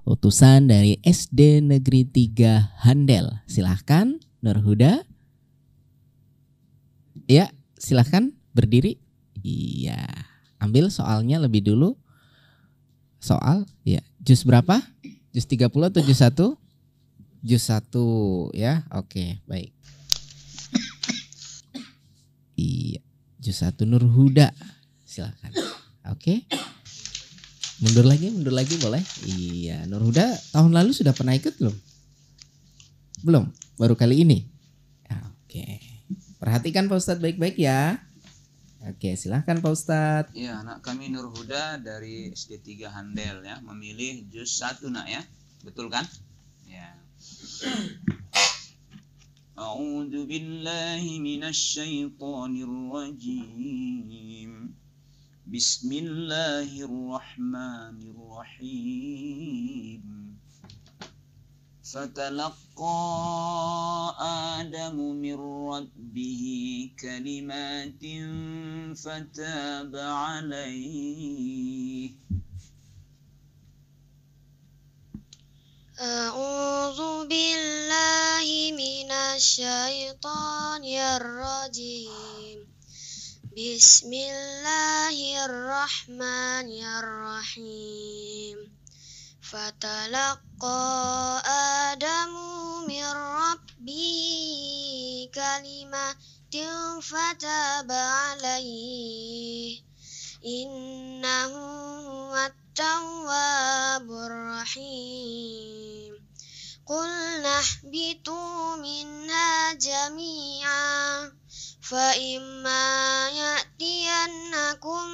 utusan dari SD Negeri 3 Handel. Silahkan Nur Huda. Ya, silahkan berdiri. Iya, ambil soalnya lebih dulu. Soal, ya. Juz berapa? Juz 30 atau juz 1? Juz 1 ya. Oke, baik. Iya, juz 1 Nur Huda. Silakan. Oke. Mundur lagi boleh. Iya, Nur Huda tahun lalu sudah pernah ikut belum? Belum, baru kali ini. Oke. Perhatikan Pak Ustadz baik-baik ya. Oke, silahkan Pak Ustadz. Ya, anak kami Nur Huda dari SD 3 Handel ya, memilih juz 1 nak ya. Betul kan? Ya. A'udzu billahi minasy syaithanir rajim. Bismillahirrahmanirrahim. Fatalaqa Adamu min rabbih kalimatin fataba alaihi. A'udzu billahi minasy syaithanir rajim. Bismillahirrahmanirrahim. Fatalaqa Adamu min rabbihi kalimatin fataba alaihi. Innahu huwat tawwabur rahim. Qulna ihbitu minha jami'an fa imma ya'tiyannakum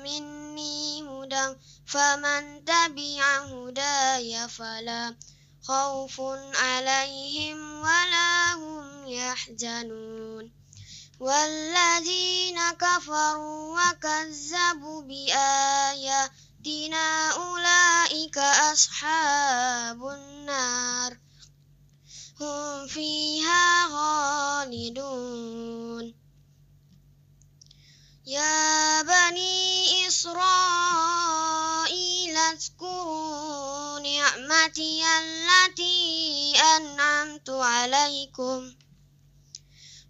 minni hudan faman tabi'a hudaya fala khaufun 'alaihim wala hum yahzanun. Walladzina kafaru wa kazzabu bi ayatina ulaika ashabun nar hum fiha khalidun. Ya bani Israil azkuru ni'mati allati an'amtu alaikum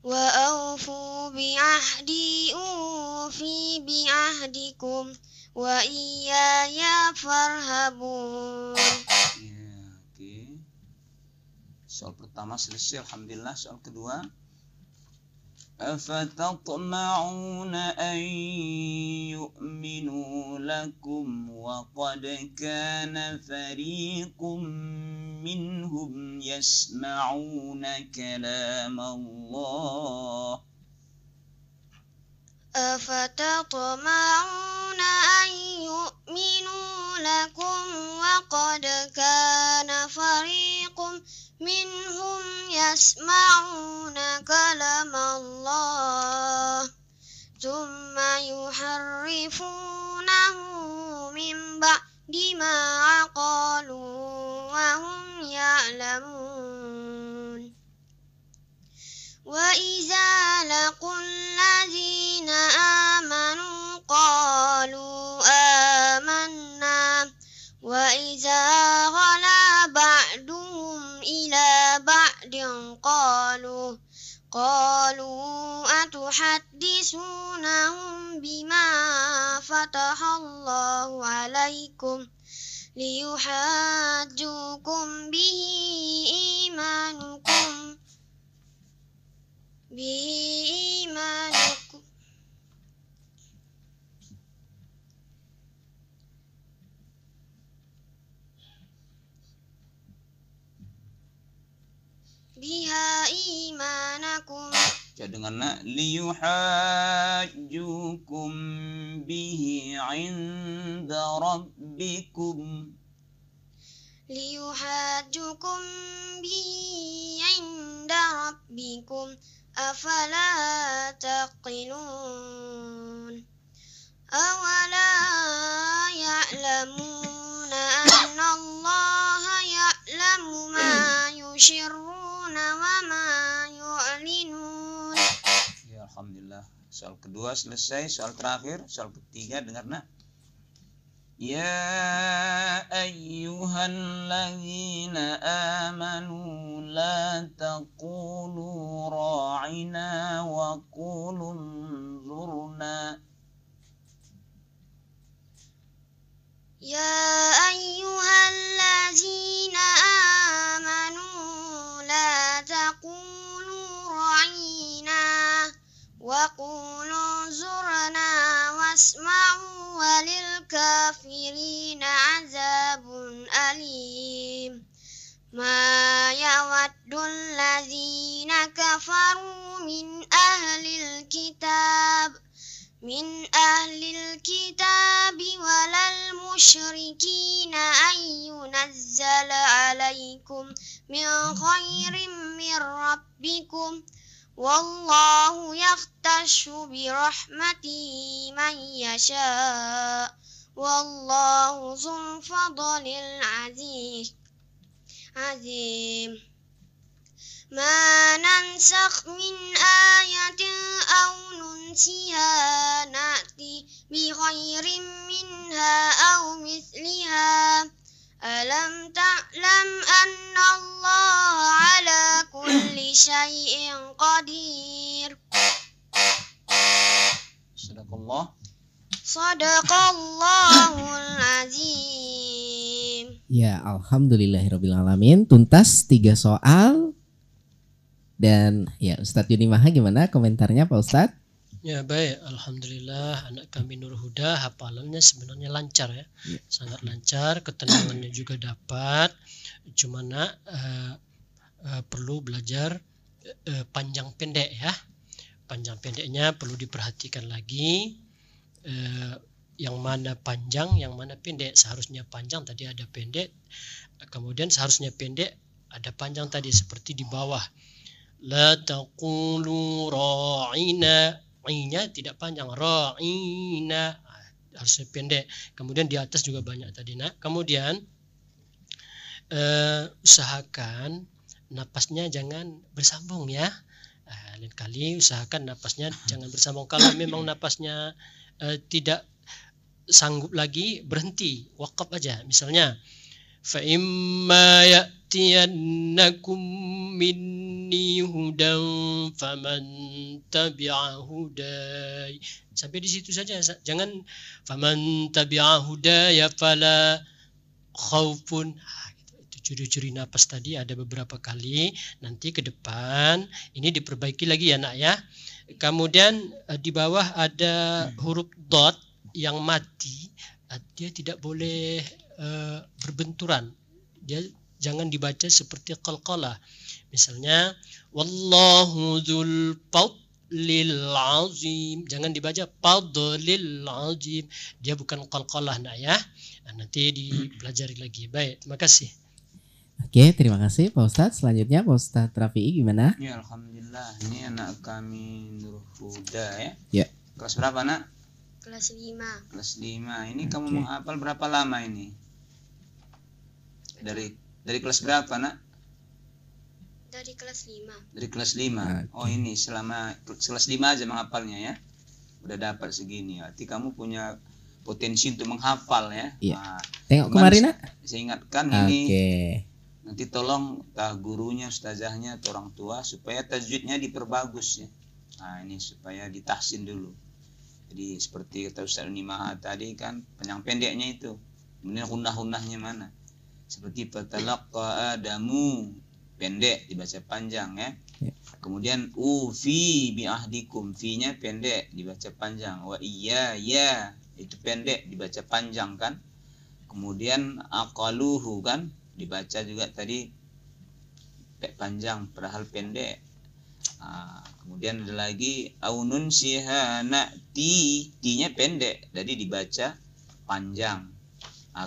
wa awfu bi'ahdi ufi bi'ahdikum wa iyaya farhabun. Ya, oke. Soal pertama selesai, alhamdulillah. Soal kedua, afatatma'una an yu'minu lakum wa qad kana fariqum minhum yasma'una kalam Allah. Afatatma'una an yu'minu lakum wa qad kana fariqum minhum yasma'una kalam Allah thumma yuharrifunahu min ba'di ma aqalu wa hum ya'lamun. Wa iza laqul ladzina amanu qalu amanna wa iza ghala ba'duhum ila ba'din qalu atuhaddisunahum bima fatahallahu alaikum liyuhajjukum bihi imanukum biha imanakum. Ya, dengarlah, liyuhajjukum bihi 'inda rabbikum. Liyuhajjukum bihi 'inda rabbikum afala taqilun. Awala ya'lamuna anna Allaha ya'lamu ma yushirruna wa ma yu'linun. Ya, alhamdulillah. Soal kedua selesai. Soal terakhir, soal ketiga, dengar nak. Ya ayyuhalladzina amanu la taqulu ra'ina wa qulu zurna. يا أيها الذين آمنوا لا تقولوا رعينا وقولوا زرنا واسمعوا وللكافرين عذاب أليم ما يود الذين كفروا من أهل الكتاب ولا المشركين أن ينزل عليكم من خير من ربكم والله يختص برحمته من يشاء والله ذو الفضل العظيم ما ننسخ من آية أو ننسها نأتي بخير منها أو مثلها ألم تعلم أن الله على كل شيء قدير Sadaqallahul azim. Ya, alhamdulillahirobbilalamin. Tuntas 3 soal. Dan ya, Ustadz Yuni Maha gimana komentarnya Pak Ustadz? Ya baik, alhamdulillah anak kami Nur Huda hafalannya sebenarnya lancar ya, sangat lancar, ketenangannya juga dapat. Cuma perlu belajar panjang pendek ya, panjang pendeknya perlu diperhatikan lagi. Yang mana panjang, yang mana pendek. Seharusnya panjang tadi ada pendek, kemudian seharusnya pendek ada panjang tadi seperti di bawah. La taqulu ra'ina, i-nya tidak panjang, ra'ina harusnya pendek. Kemudian di atas juga banyak tadi nak. Kemudian usahakan napasnya jangan bersambung ya. Lain kali usahakan napasnya jangan bersambung. Kalau memang napasnya tidak sanggup lagi, berhenti, wakaf aja. Misalnya fa imma ya'tiyannakum minni hudan faman tabi'a hudaya. Sampai di situ saja, jangan faman tabi'a hudaya fala khaufun. Itu curi-curi napas tadi ada beberapa kali. Nanti ke depan ini diperbaiki lagi ya nak ya. Kemudian di bawah ada huruf dot yang mati, dia tidak boleh berbenturan. Dia jangan dibaca seperti qalqalah. Misalnya wallahu dzul fadlil azim, jangan dibaca fadlil azim. Dia bukan qalqalah nak ya. Nanti dipelajari lagi. Baik, terima kasih. Oke, terima kasih Pak Ustadz. Selanjutnya Pak Ustadz Rafi'i gimana? Ya alhamdulillah, ini anak kami Nur Huda ya. Ya. Kelas berapa nak? Kelas 5. Kelas 5. Ini kamu menghafal berapa lama ini? Dari kelas berapa nak? Dari kelas 5. Dari kelas 5. Oh ini selama kelas 5 aja menghafalnya ya. Udah dapat segini. Berarti kamu punya potensi untuk menghafal ya. Iya. Nah, tengok kemarin nak. Saya ingatkan ini. Oke. Nanti tolong gurunya, ustazahnya atau orang tua supaya tajwidnya diperbagus ya. Nah ini supaya ditahsin dulu. Jadi seperti kata Ustaz Yuni Maha tadi kan, panjang pendeknya itu. Kemudian hunah-hunahnya mana? Seperti fatalaqa Adamu, pendek dibaca panjang ya. Kemudian ufi bi ahdikum, fi-nya pendek dibaca panjang. Wa iya ya, itu pendek dibaca panjang kan. Kemudian aqaluhu kan dibaca juga tadi panjang padahal pendek. Kemudian ada lagi aunun sihana ti-nya pendek jadi dibaca panjang.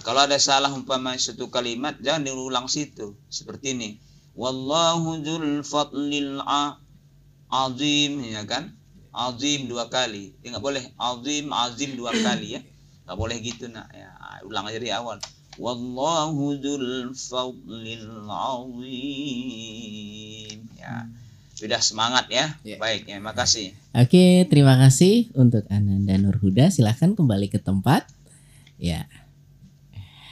Kalau ada salah umpama satu kalimat jangan diulang situ. Seperti ini. Wallahu dzul fadlil azim ya kan? Azim 2 kali. Enggak boleh azim 2 kali ya. Enggak boleh gitu nak ya. Ulang aja dari awal. Wallahu dzul fadlil azim. Ya. Sudah semangat ya. Baik ya, makasih. Oke, terima kasih untuk Ananda Nur Huda. Silahkan kembali ke tempat. Ya.